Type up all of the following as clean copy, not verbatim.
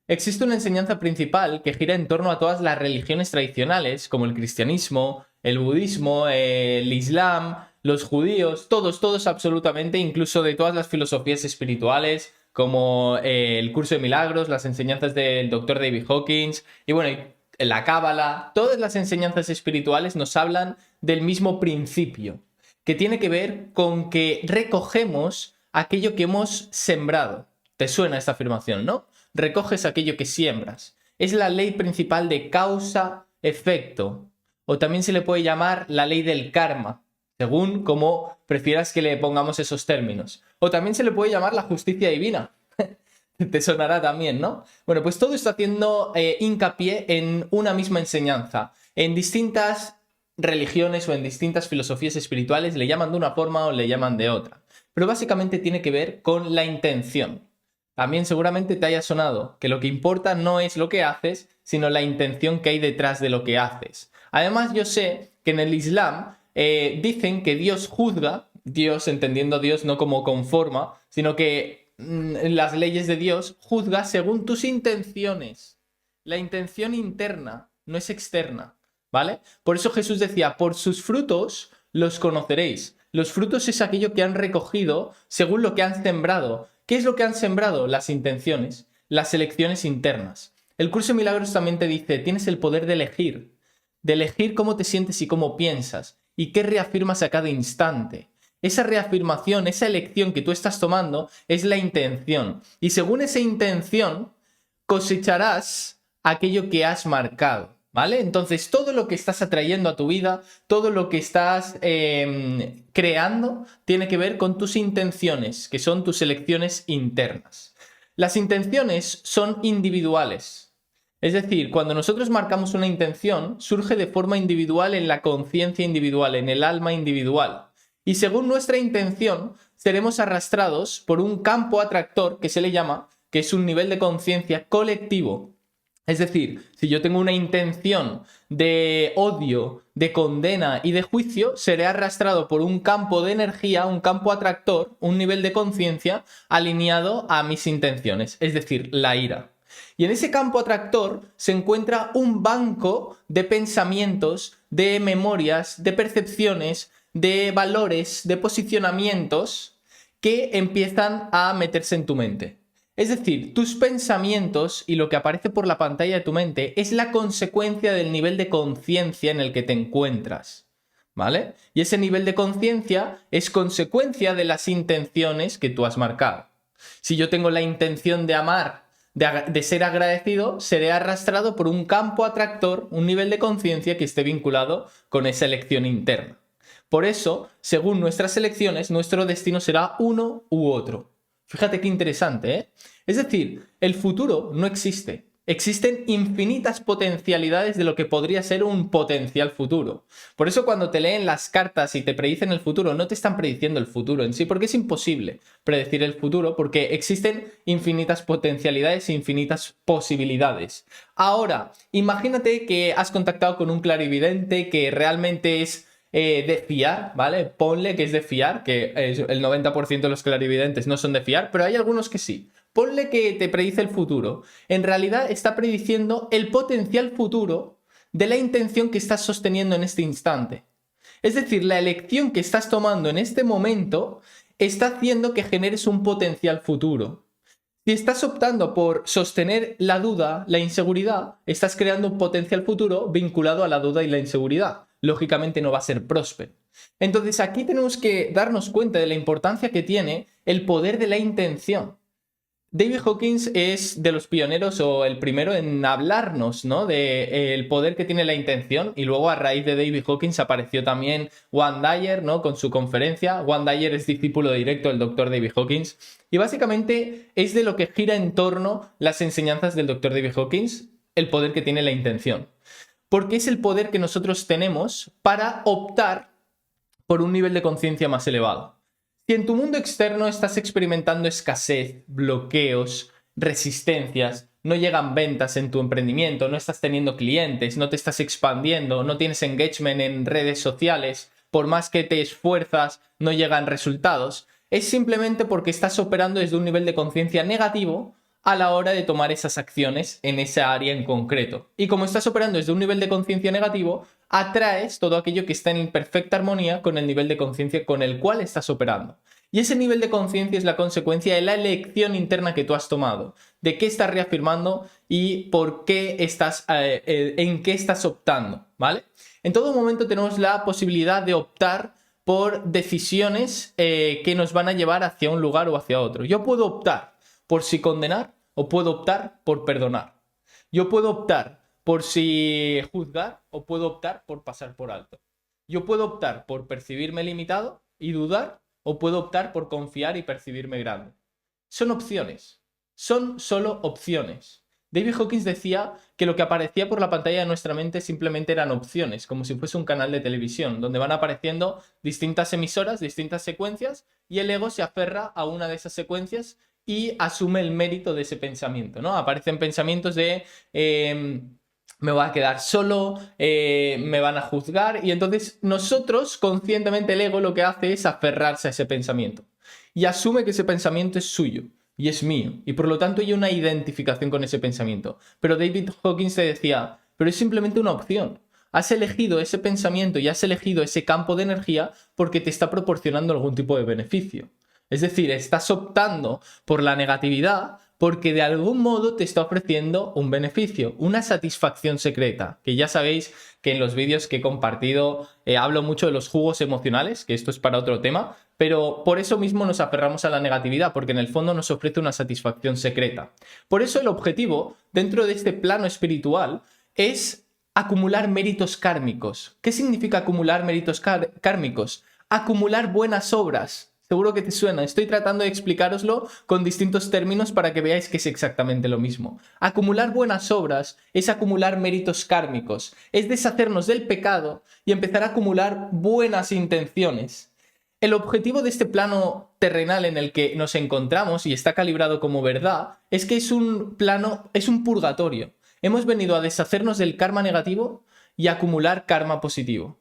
Existe una enseñanza principal que gira en torno a todas las religiones tradicionales, como el cristianismo, el budismo, el islam, los judíos, todos absolutamente, incluso de todas las filosofías espirituales, como el curso de milagros, las enseñanzas del Dr. David Hawkins, y bueno, la cábala, todas las enseñanzas espirituales nos hablan del mismo principio, que tiene que ver con que recogemos aquello que hemos sembrado. ¿Te suena esta afirmación, no? Recoges aquello que siembras. Es la ley principal de causa-efecto, o también se le puede llamar la ley del karma, según como prefieras que le pongamos esos términos. O también se le puede llamar la justicia divina. Te sonará también, ¿no? Bueno, pues todo está haciendo hincapié en una misma enseñanza. En distintas religiones o en distintas filosofías espirituales le llaman de una forma o le llaman de otra. Pero básicamente tiene que ver con la intención. También seguramente te haya sonado que lo que importa no es lo que haces, sino la intención que hay detrás de lo que haces. Además, yo sé que en el Islam dicen que Dios juzga, Dios entendiendo a Dios no como conforma, sino que las leyes de Dios juzga según tus intenciones. La intención interna no es externa, ¿vale? Por eso Jesús decía, por sus frutos los conoceréis. Los frutos es aquello que han recogido según lo que han sembrado. ¿Qué es lo que han sembrado? Las intenciones, las elecciones internas. El curso de milagros también te dice, tienes el poder de elegir cómo te sientes y cómo piensas, y qué reafirmas a cada instante. Esa reafirmación, esa elección que tú estás tomando es la intención. Y según esa intención, cosecharás aquello que has marcado, ¿vale? Entonces, todo lo que estás atrayendo a tu vida, todo lo que estás creando, tiene que ver con tus intenciones, que son tus elecciones internas. Las intenciones son individuales. Es decir, cuando nosotros marcamos una intención, surge de forma individual en la conciencia individual, en el alma individual. Y según nuestra intención, seremos arrastrados por un campo atractor que se le llama, que es un nivel de conciencia colectivo. Es decir, si yo tengo una intención de odio, de condena y de juicio, seré arrastrado por un campo de energía, un campo atractor, un nivel de conciencia alineado a mis intenciones, es decir, la ira. Y en ese campo atractor se encuentra un banco de pensamientos, de memorias, de percepciones, de valores, de posicionamientos que empiezan a meterse en tu mente. Es decir, tus pensamientos y lo que aparece por la pantalla de tu mente es la consecuencia del nivel de conciencia en el que te encuentras, ¿vale? Y ese nivel de conciencia es consecuencia de las intenciones que tú has marcado. Si yo tengo la intención de amar, de ser agradecido, seré arrastrado por un campo atractor, un nivel de conciencia que esté vinculado con esa elección interna. Por eso, según nuestras elecciones, nuestro destino será uno u otro. Fíjate qué interesante, ¿eh? Es decir, el futuro no existe. Existen infinitas potencialidades de lo que podría ser un potencial futuro. Por eso cuando te leen las cartas y te predicen el futuro, no te están prediciendo el futuro en sí, porque es imposible predecir el futuro, porque existen infinitas potencialidades e infinitas posibilidades. Ahora, imagínate que has contactado con un clarividente que realmente es de fiar, ¿vale? Ponle que es de fiar, que el 90% de los clarividentes no son de fiar, pero hay algunos que sí. Ponle que te predice el futuro. En realidad está prediciendo el potencial futuro de la intención que estás sosteniendo en este instante. Es decir, la elección que estás tomando en este momento está haciendo que generes un potencial futuro. Si estás optando por sostener la duda, la inseguridad, estás creando un potencial futuro vinculado a la duda y la inseguridad. Lógicamente no va a ser próspero. Entonces aquí tenemos que darnos cuenta de la importancia que tiene el poder de la intención. David Hawkins es de los pioneros o el primero en hablarnos, ¿no?, de el poder que tiene la intención, y luego a raíz de David Hawkins apareció también Wayne Dyer, ¿no?, con su conferencia. Wayne Dyer es discípulo directo del Dr. David Hawkins y básicamente es de lo que gira en torno las enseñanzas del Dr. David Hawkins, el poder que tiene la intención. Porque es el poder que nosotros tenemos para optar por un nivel de conciencia más elevado. Si en tu mundo externo estás experimentando escasez, bloqueos, resistencias, no llegan ventas en tu emprendimiento, no estás teniendo clientes, no te estás expandiendo, no tienes engagement en redes sociales, por más que te esfuerzas, no llegan resultados, es simplemente porque estás operando desde un nivel de conciencia negativo a la hora de tomar esas acciones en esa área en concreto. Y como estás operando desde un nivel de conciencia negativo, atraes todo aquello que está en perfecta armonía con el nivel de conciencia con el cual estás operando. Y ese nivel de conciencia es la consecuencia de la elección interna que tú has tomado, de qué estás reafirmando y por qué estás, en qué estás optando, ¿vale? En todo momento tenemos la posibilidad de optar por decisiones que nos van a llevar hacia un lugar o hacia otro. Yo puedo optar por si condenar o puedo optar por perdonar. Yo puedo optar por si juzgar o puedo optar por pasar por alto. Yo puedo optar por percibirme limitado y dudar o puedo optar por confiar y percibirme grande. Son opciones. Son solo opciones. David Hawkins decía que lo que aparecía por la pantalla de nuestra mente simplemente eran opciones, como si fuese un canal de televisión, donde van apareciendo distintas emisoras, distintas secuencias, y el ego se aferra a una de esas secuencias y asume el mérito de ese pensamiento, ¿no? Aparecen pensamientos de me voy a quedar solo, me van a juzgar, y entonces nosotros, conscientemente, el ego lo que hace es aferrarse a ese pensamiento y asume que ese pensamiento es suyo y es mío, y por lo tanto hay una identificación con ese pensamiento. Pero David Hawkins te decía, pero es simplemente una opción. Has elegido ese pensamiento y has elegido ese campo de energía porque te está proporcionando algún tipo de beneficio. Es decir, estás optando por la negatividad porque de algún modo te está ofreciendo un beneficio, una satisfacción secreta, que ya sabéis que en los vídeos que he compartido hablo mucho de los jugos emocionales, que esto es para otro tema, pero por eso mismo nos aferramos a la negatividad, porque en el fondo nos ofrece una satisfacción secreta. Por eso el objetivo, dentro de este plano espiritual, es acumular méritos kármicos. ¿Qué significa acumular méritos kármicos? Acumular buenas obras. Seguro que te suena. Estoy tratando de explicároslo con distintos términos para que veáis que es exactamente lo mismo. Acumular buenas obras es acumular méritos kármicos. Es deshacernos del pecado y empezar a acumular buenas intenciones. El objetivo de este plano terrenal en el que nos encontramos y está calibrado como verdad es que es un plano, es un purgatorio. Hemos venido a deshacernos del karma negativo y a acumular karma positivo.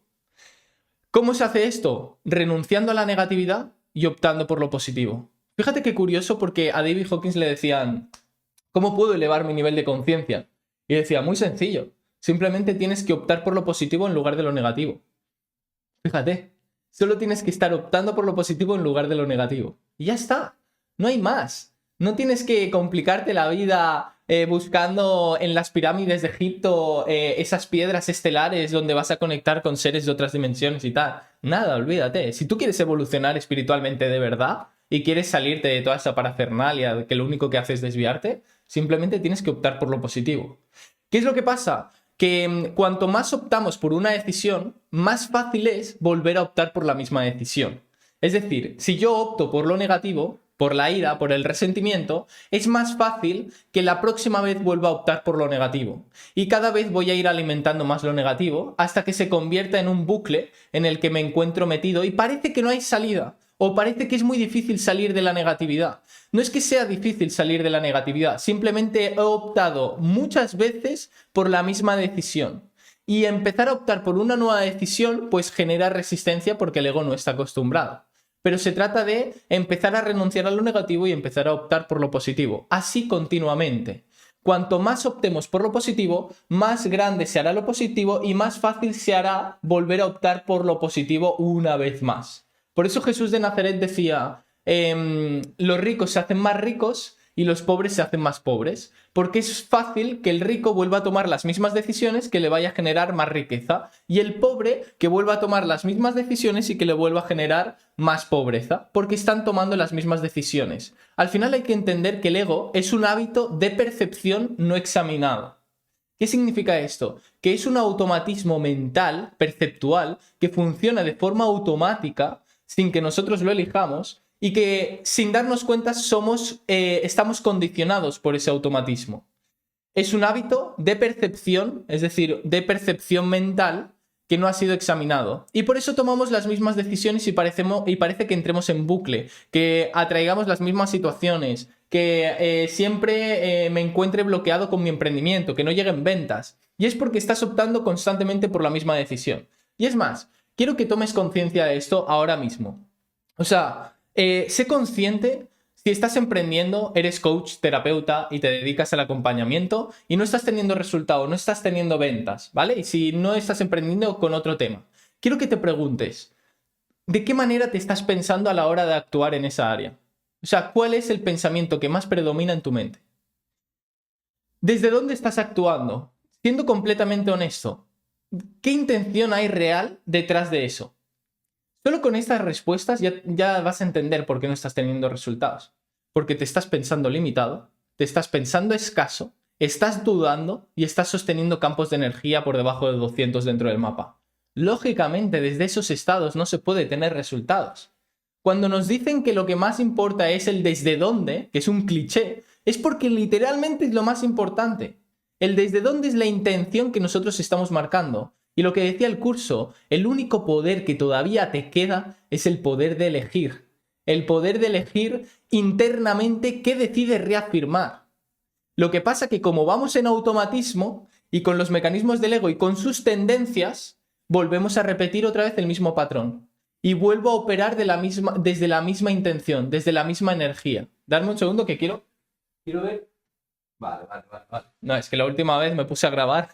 ¿Cómo se hace esto? Renunciando a la negatividad y optando por lo positivo. Fíjate qué curioso, porque a David Hawkins le decían, ¿cómo puedo elevar mi nivel de conciencia? Y decía, muy sencillo, simplemente tienes que optar por lo positivo en lugar de lo negativo. Fíjate, solo tienes que estar optando por lo positivo en lugar de lo negativo. Y ya está, no hay más. No tienes que complicarte la vida buscando en las pirámides de Egipto esas piedras estelares donde vas a conectar con seres de otras dimensiones y tal. Nada, olvídate. Si tú quieres evolucionar espiritualmente de verdad y quieres salirte de toda esa parafernalia que lo único que hace es desviarte, simplemente tienes que optar por lo positivo. ¿Qué es lo que pasa? Que cuanto más optamos por una decisión, más fácil es volver a optar por la misma decisión. Es decir, si yo opto por lo negativo, por la ira, por el resentimiento, es más fácil que la próxima vez vuelva a optar por lo negativo. Y cada vez voy a ir alimentando más lo negativo hasta que se convierta en un bucle en el que me encuentro metido y parece que no hay salida. O parece que es muy difícil salir de la negatividad. No es que sea difícil salir de la negatividad, simplemente he optado muchas veces por la misma decisión. Y empezar a optar por una nueva decisión pues genera resistencia porque el ego no está acostumbrado. Pero se trata de empezar a renunciar a lo negativo y empezar a optar por lo positivo. Así continuamente. Cuanto más optemos por lo positivo, más grande se hará lo positivo y más fácil se hará volver a optar por lo positivo una vez más. Por eso Jesús de Nazaret decía, los ricos se hacen más ricos y los pobres se hacen más pobres, porque es fácil que el rico vuelva a tomar las mismas decisiones que le vaya a generar más riqueza, y el pobre que vuelva a tomar las mismas decisiones y que le vuelva a generar más pobreza, porque están tomando las mismas decisiones. Al final hay que entender que el ego es un hábito de percepción no examinado. ¿Qué significa esto? Que es un automatismo mental, perceptual, que funciona de forma automática, sin que nosotros lo elijamos, y que sin darnos cuenta estamos condicionados por ese automatismo. Es un hábito de percepción, es decir, de percepción mental que no ha sido examinado. Y por eso tomamos las mismas decisiones y parece que entremos en bucle, que atraigamos las mismas situaciones, que siempre me encuentre bloqueado con mi emprendimiento, que no lleguen ventas. Y es porque estás optando constantemente por la misma decisión. Y es más, quiero que tomes conciencia de esto ahora mismo. O sea, sé consciente Si estás emprendiendo, eres coach, terapeuta y te dedicas al acompañamiento y no estás teniendo resultado, no estás teniendo ventas, ¿vale? Y si no estás emprendiendo, con otro tema. Quiero que te preguntes, ¿de qué manera te estás pensando a la hora de actuar en esa área? O sea, ¿cuál es el pensamiento que más predomina en tu mente? ¿Desde dónde estás actuando? Siendo completamente honesto, ¿qué intención hay real detrás de eso? Solo con estas respuestas ya vas a entender por qué no estás teniendo resultados. Porque te estás pensando limitado, te estás pensando escaso, estás dudando y estás sosteniendo campos de energía por debajo de 200 dentro del mapa. Lógicamente, desde esos estados no se puede tener resultados. Cuando nos dicen que lo que más importa es el desde dónde, que es un cliché, es porque literalmente es lo más importante. El desde dónde es la intención que nosotros estamos marcando. Y lo que decía el curso, el único poder que todavía te queda es el poder de elegir. El poder de elegir internamente qué decides reafirmar. Lo que pasa que como vamos en automatismo y con los mecanismos del ego y con sus tendencias, volvemos a repetir otra vez el mismo patrón. Y vuelvo a operar desde la misma intención, desde la misma energía. Darme un segundo que quiero ver. Vale. No, es que la última vez me puse a grabar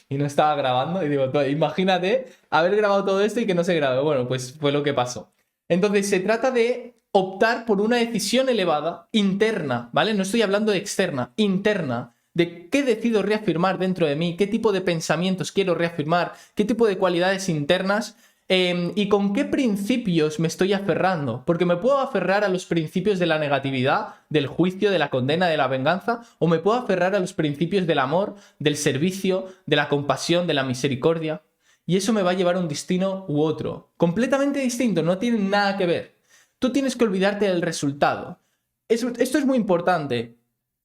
y no estaba grabando y digo, imagínate haber grabado todo esto y que no se grabe. Bueno, pues fue lo que pasó. Entonces se trata de optar por una decisión elevada, interna, ¿vale? No estoy hablando de externa, interna, de qué decido reafirmar dentro de mí, qué tipo de pensamientos quiero reafirmar, qué tipo de cualidades internas y con qué principios me estoy aferrando. Porque me puedo aferrar a los principios de la negatividad, del juicio, de la condena, de la venganza, o me puedo aferrar a los principios del amor, del servicio, de la compasión, de la misericordia. Y eso me va a llevar a un destino u otro. Completamente distinto, no tiene nada que ver. Tú tienes que olvidarte del resultado. Esto es muy importante.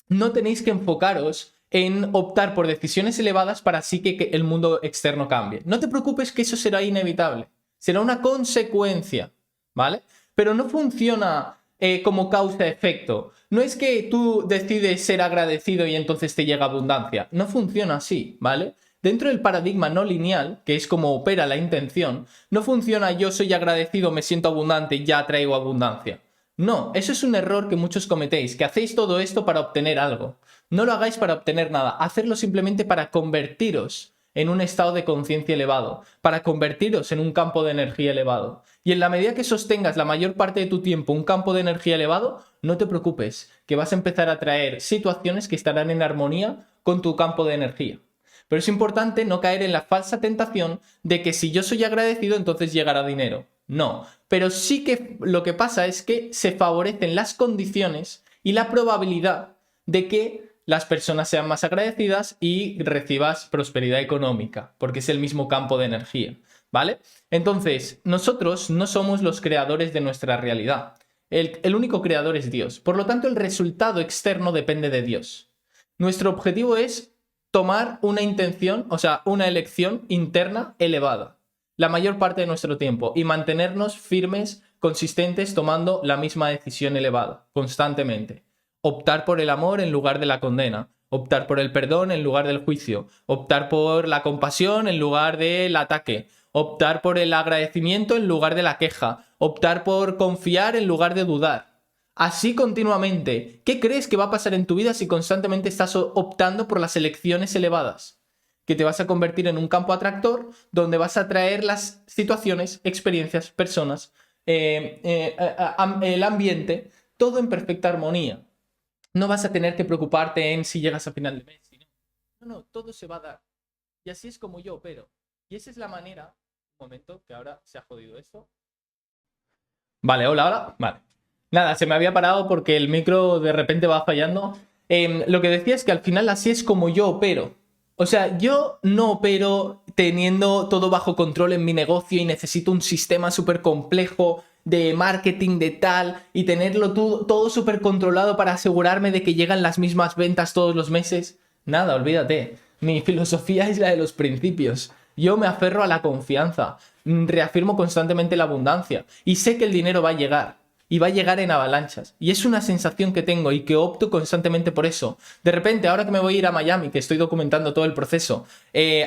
No tenéis que enfocaros en optar por decisiones elevadas para así que el mundo externo cambie. No te preocupes que eso será inevitable. Será una consecuencia, ¿vale? Pero no funciona como causa-efecto. No es que tú decides ser agradecido y entonces te llega abundancia. No funciona así, ¿vale? Dentro del paradigma no lineal, que es como opera la intención, no funciona yo soy agradecido, me siento abundante y ya traigo abundancia. No, eso es un error que muchos cometéis, que hacéis todo esto para obtener algo. No lo hagáis para obtener nada, hacedlo simplemente para convertiros en un estado de conciencia elevado, para convertiros en un campo de energía elevado. Y en la medida que sostengas la mayor parte de tu tiempo un campo de energía elevado, no te preocupes, que vas a empezar a traer situaciones que estarán en armonía con tu campo de energía. Pero es importante no caer en la falsa tentación de que si yo soy agradecido, entonces llegará dinero. No, pero sí que lo que pasa es que se favorecen las condiciones y la probabilidad de que las personas sean más agradecidas y recibas prosperidad económica, porque es el mismo campo de energía, ¿vale? Entonces, nosotros no somos los creadores de nuestra realidad. El único creador es Dios. Por lo tanto, el resultado externo depende de Dios. Nuestro objetivo es tomar una intención, o sea, una elección interna elevada la mayor parte de nuestro tiempo y mantenernos firmes, consistentes, tomando la misma decisión elevada, constantemente. Optar por el amor en lugar de la condena, optar por el perdón en lugar del juicio, optar por la compasión en lugar del ataque, optar por el agradecimiento en lugar de la queja, optar por confiar en lugar de dudar. Así continuamente. ¿Qué crees que va a pasar en tu vida si constantemente estás optando por las elecciones elevadas? Que te vas a convertir en un campo atractor donde vas a atraer las situaciones, experiencias, personas, el ambiente, todo en perfecta armonía. No vas a tener que preocuparte en si llegas a final de mes. No, todo se va a dar. Y así es como yo opero. Y esa es la manera... Un momento, que ahora se ha jodido esto. Vale, hola. Vale. Nada, se me había parado porque el micro de repente va fallando. Lo que decía es que al final así es como yo opero. O sea, yo no opero teniendo todo bajo control en mi negocio y necesito un sistema súper complejo de marketing, de tal, y tenerlo todo súper controlado para asegurarme de que llegan las mismas ventas todos los meses. Nada, olvídate. Mi filosofía es la de los principios. Yo me aferro a la confianza, reafirmo constantemente la abundancia y sé que el dinero va a llegar. Y va a llegar en avalanchas. Y es una sensación que tengo y que opto constantemente por eso. De repente, ahora que me voy a ir a Miami, que estoy documentando todo el proceso,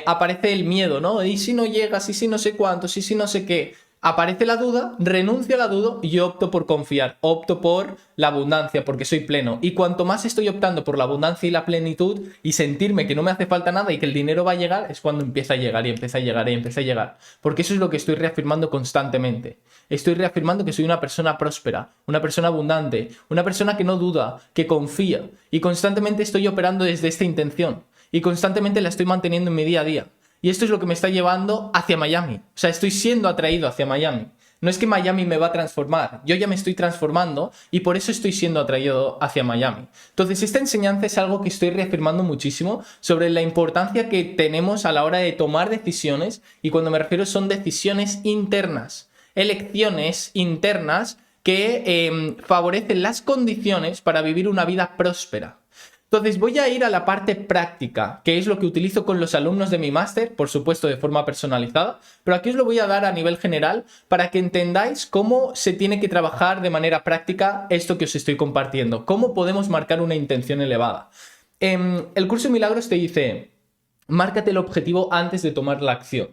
aparece el miedo, ¿no? ¿Y si no llegas? ¿Y si no sé cuántos? ¿Y si no sé qué? Aparece la duda, renuncio a la duda y yo opto por confiar, opto por la abundancia, porque soy pleno. Y cuanto más estoy optando por la abundancia y la plenitud y sentirme que no me hace falta nada y que el dinero va a llegar, es cuando empieza a llegar y empieza a llegar y empieza a llegar. Porque eso es lo que estoy reafirmando constantemente. Estoy reafirmando que soy una persona próspera, una persona abundante, una persona que no duda, que confía. Y constantemente estoy operando desde esta intención. Y constantemente la estoy manteniendo en mi día a día. Y esto es lo que me está llevando hacia Miami. O sea, estoy siendo atraído hacia Miami. No es que Miami me va a transformar, yo ya me estoy transformando y por eso estoy siendo atraído hacia Miami. Entonces, esta enseñanza es algo que estoy reafirmando muchísimo sobre la importancia que tenemos a la hora de tomar decisiones, y cuando me refiero son decisiones internas, elecciones internas que favorecen las condiciones para vivir una vida próspera. Entonces voy a ir a la parte práctica, que es lo que utilizo con los alumnos de mi máster, por supuesto de forma personalizada, pero aquí os lo voy a dar a nivel general para que entendáis cómo se tiene que trabajar de manera práctica esto que os estoy compartiendo, cómo podemos marcar una intención elevada. El curso de milagros te dice, márcate el objetivo antes de tomar la acción.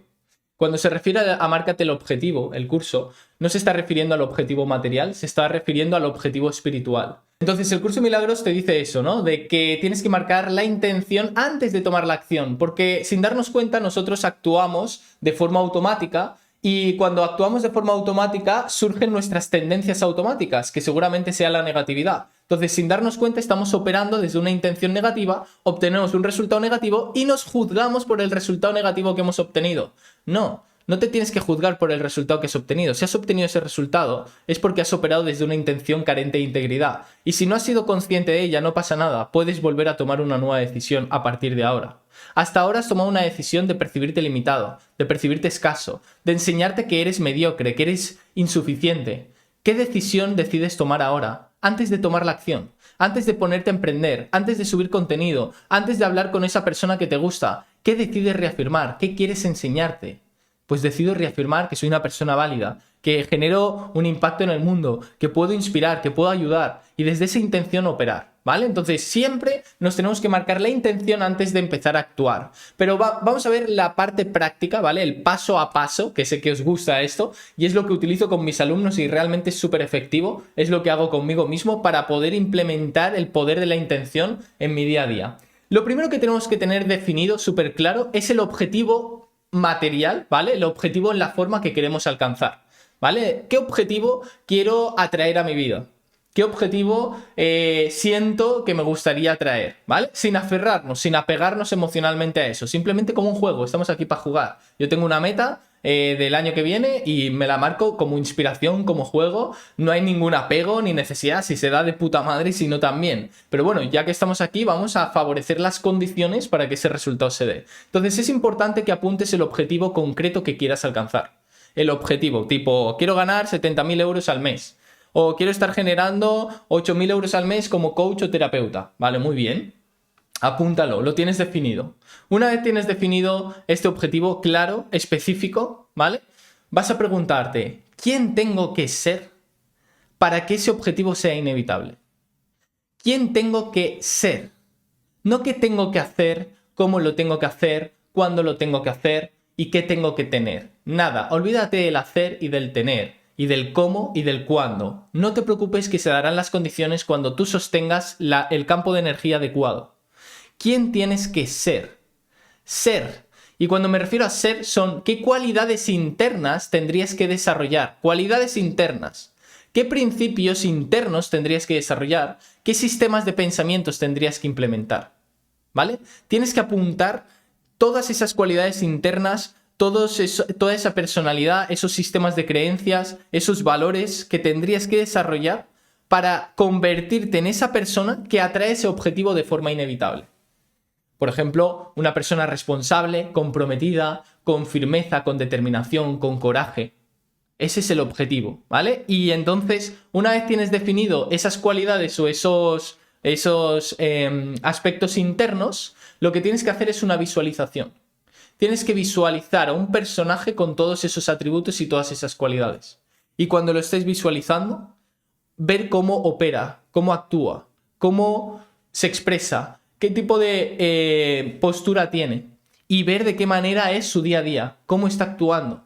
Cuando se refiere a márcate el objetivo, el curso, no se está refiriendo al objetivo material, se está refiriendo al objetivo espiritual. Entonces el curso de milagros te dice eso, ¿no? De que tienes que marcar la intención antes de tomar la acción, porque sin darnos cuenta nosotros actuamos de forma automática, y cuando actuamos de forma automática surgen nuestras tendencias automáticas, que seguramente sea la negatividad. Entonces, sin darnos cuenta, estamos operando desde una intención negativa, obtenemos un resultado negativo y nos juzgamos por el resultado negativo que hemos obtenido. No te tienes que juzgar por el resultado que has obtenido. Si has obtenido ese resultado, es porque has operado desde una intención carente de integridad. Y si no has sido consciente de ella, no pasa nada. Puedes volver a tomar una nueva decisión a partir de ahora. Hasta ahora has tomado una decisión de percibirte limitado, de percibirte escaso, de enseñarte que eres mediocre, que eres insuficiente. ¿Qué decisión decides tomar ahora, antes de tomar la acción? Antes de ponerte a emprender, antes de subir contenido, antes de hablar con esa persona que te gusta, ¿qué decides reafirmar? ¿Qué quieres enseñarte? Pues decido reafirmar que soy una persona válida, que genero un impacto en el mundo, que puedo inspirar, que puedo ayudar, y desde esa intención operar, ¿vale? Entonces siempre nos tenemos que marcar la intención antes de empezar a actuar. Pero vamos a ver la parte práctica, ¿vale? El paso a paso, que sé que os gusta esto, y es lo que utilizo con mis alumnos y realmente es súper efectivo, es lo que hago conmigo mismo para poder implementar el poder de la intención en mi día a día. Lo primero que tenemos que tener definido súper claro es el objetivo material, ¿vale? El objetivo en la forma que queremos alcanzar, ¿vale? ¿Qué objetivo quiero atraer a mi vida? ¿Qué objetivo siento que me gustaría atraer? ¿Vale? Sin aferrarnos, sin apegarnos emocionalmente a eso, simplemente como un juego, estamos aquí para jugar. Yo tengo una meta del año que viene y me la marco como inspiración, como juego, no hay ningún apego ni necesidad, si se da de puta madre y si no también. Pero bueno, ya que estamos aquí vamos a favorecer las condiciones para que ese resultado se dé. Entonces es importante que apuntes el objetivo concreto que quieras alcanzar. El objetivo, tipo, quiero ganar 70.000 euros al mes. O quiero estar generando 8.000 euros al mes como coach o terapeuta. Vale, muy bien. Apúntalo, lo tienes definido. Una vez tienes definido este objetivo claro, específico, ¿vale? Vas a preguntarte, ¿quién tengo que ser para que ese objetivo sea inevitable? ¿Quién tengo que ser? No qué tengo que hacer, cómo lo tengo que hacer, cuándo lo tengo que hacer y qué tengo que tener. Nada, olvídate del hacer y del tener, y del cómo y del cuándo. No te preocupes que se darán las condiciones cuando tú sostengas el campo de energía adecuado. ¿Quién tienes que ser? Ser. Y cuando me refiero a ser son qué cualidades internas tendrías que desarrollar. Cualidades internas. ¿Qué principios internos tendrías que desarrollar? ¿Qué sistemas de pensamientos tendrías que implementar? ¿Vale? Tienes que apuntar todas esas cualidades internas, toda esa personalidad, esos sistemas de creencias, esos valores que tendrías que desarrollar para convertirte en esa persona que atrae ese objetivo de forma inevitable. Por ejemplo, una persona responsable, comprometida, con firmeza, con determinación, con coraje. Ese es el objetivo, ¿vale? Y entonces, una vez tienes definido esas cualidades o esos aspectos internos, lo que tienes que hacer es una visualización. Tienes que visualizar a un personaje con todos esos atributos y todas esas cualidades. Y cuando lo estés visualizando, ver cómo opera, cómo actúa, cómo se expresa, qué tipo de postura tiene y ver de qué manera es su día a día, cómo está actuando.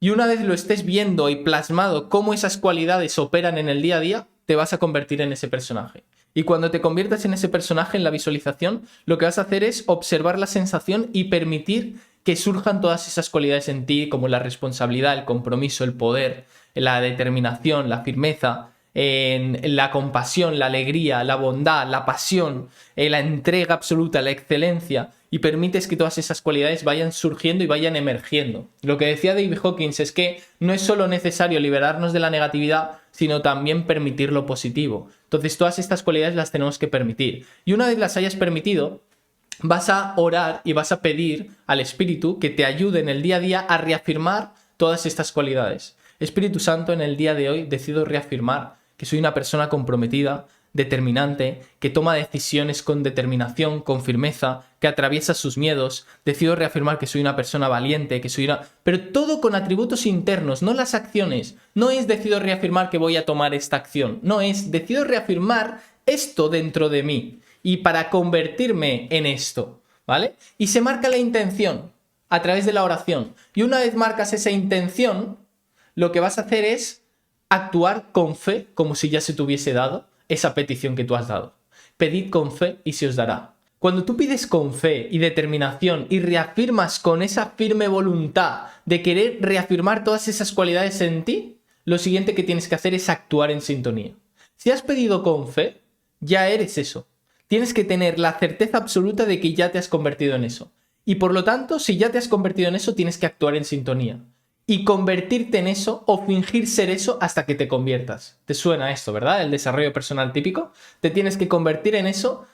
Y una vez lo estés viendo y plasmado cómo esas cualidades operan en el día a día, te vas a convertir en ese personaje. Y cuando te conviertas en ese personaje en la visualización, lo que vas a hacer es observar la sensación y permitir que surjan todas esas cualidades en ti, como la responsabilidad, el compromiso, el poder, la determinación, la firmeza, la compasión, la alegría, la bondad, la pasión, la entrega absoluta, la excelencia, y permites que todas esas cualidades vayan surgiendo y vayan emergiendo. Lo que decía David Hawkins es que no es solo necesario liberarnos de la negatividad, sino también permitir lo positivo. Entonces todas estas cualidades las tenemos que permitir. Y una vez las hayas permitido, vas a orar y vas a pedir al Espíritu que te ayude en el día a día a reafirmar todas estas cualidades. Espíritu Santo, en el día de hoy decido reafirmar que soy una persona comprometida, determinante, que toma decisiones con determinación, con firmeza, que atraviesa sus miedos. Decido reafirmar que soy una persona valiente, que soy una... Pero todo con atributos internos, no las acciones. No es decido reafirmar que voy a tomar esta acción. No es decido reafirmar esto dentro de mí y para convertirme en esto, ¿vale? Y se marca la intención a través de la oración. Y una vez marcas esa intención, lo que vas a hacer es actuar con fe, como si ya se te hubiese dado esa petición que tú has dado. Pedid con fe y se os dará. Cuando tú pides con fe y determinación y reafirmas con esa firme voluntad de querer reafirmar todas esas cualidades en ti, lo siguiente que tienes que hacer es actuar en sintonía. Si has pedido con fe, ya eres eso. Tienes que tener la certeza absoluta de que ya te has convertido en eso. Y por lo tanto, si ya te has convertido en eso, tienes que actuar en sintonía. Y convertirte en eso o fingir ser eso hasta que te conviertas. ¿Te suena esto, verdad? El desarrollo personal típico. Te tienes que convertir en eso,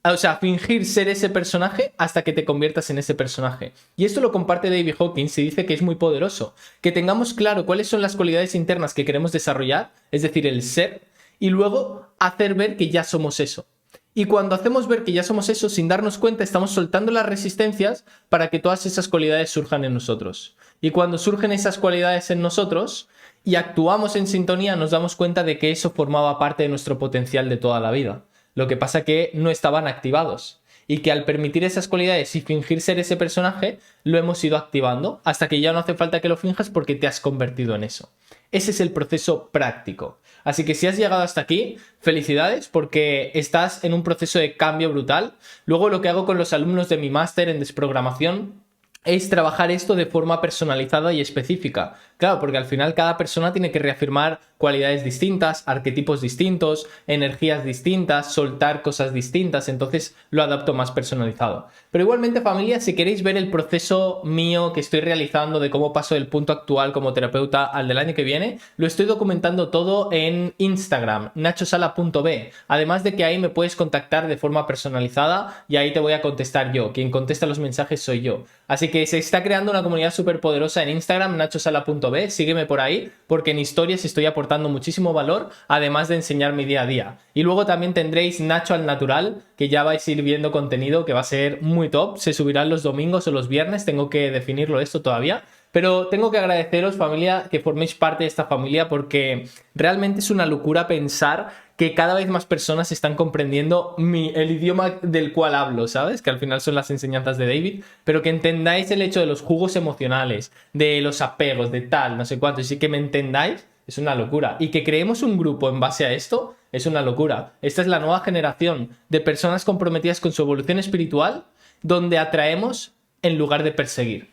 o sea, fingir ser ese personaje hasta que te conviertas en ese personaje. Y esto lo comparte David Hawkins y dice que es muy poderoso. Que tengamos claro cuáles son las cualidades internas que queremos desarrollar, es decir, el ser, y luego hacer ver que ya somos eso. Y cuando hacemos ver que ya somos eso, sin darnos cuenta, estamos soltando las resistencias para que todas esas cualidades surjan en nosotros. Y cuando surgen esas cualidades en nosotros y actuamos en sintonía, nos damos cuenta de que eso formaba parte de nuestro potencial de toda la vida. Lo que pasa que no estaban activados. Y que al permitir esas cualidades y fingir ser ese personaje, lo hemos ido activando hasta que ya no hace falta que lo finjas porque te has convertido en eso. Ese es el proceso práctico. Así que si has llegado hasta aquí, felicidades porque estás en un proceso de cambio brutal. Luego lo que hago con los alumnos de mi máster en desprogramación es trabajar esto de forma personalizada y específica. Claro, porque al final cada persona tiene que reafirmar cualidades distintas, arquetipos distintos, energías distintas, soltar cosas distintas, entonces lo adapto más personalizado. Pero igualmente, familia, si queréis ver el proceso mío que estoy realizando de cómo paso del punto actual como terapeuta al del año que viene, lo estoy documentando todo en Instagram, nachosala.b. Además de que ahí me puedes contactar de forma personalizada y ahí te voy a contestar yo. Quien contesta los mensajes soy yo. Así que se está creando una comunidad súper poderosa en Instagram, nachosala.b. Sígueme por ahí porque en historias estoy aportando muchísimo valor, además de enseñar mi día a día. Y luego también tendréis Nacho al Natural, que ya vais a ir viendo contenido que va a ser muy top. Se subirán los domingos o los viernes, tengo que definirlo esto todavía. Pero tengo que agradeceros, familia, que forméis parte de esta familia porque realmente es una locura pensar que cada vez más personas están comprendiendo el idioma del cual hablo, ¿sabes? Que al final son las enseñanzas de David, pero que entendáis el hecho de los jugos emocionales, de los apegos, de tal, no sé cuánto, y sí que me entendáis, es una locura. Y que creemos un grupo en base a esto, es una locura. Esta es la nueva generación de personas comprometidas con su evolución espiritual, donde atraemos en lugar de perseguir.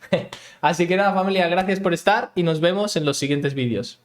Así que nada, familia, gracias por estar y nos vemos en los siguientes vídeos.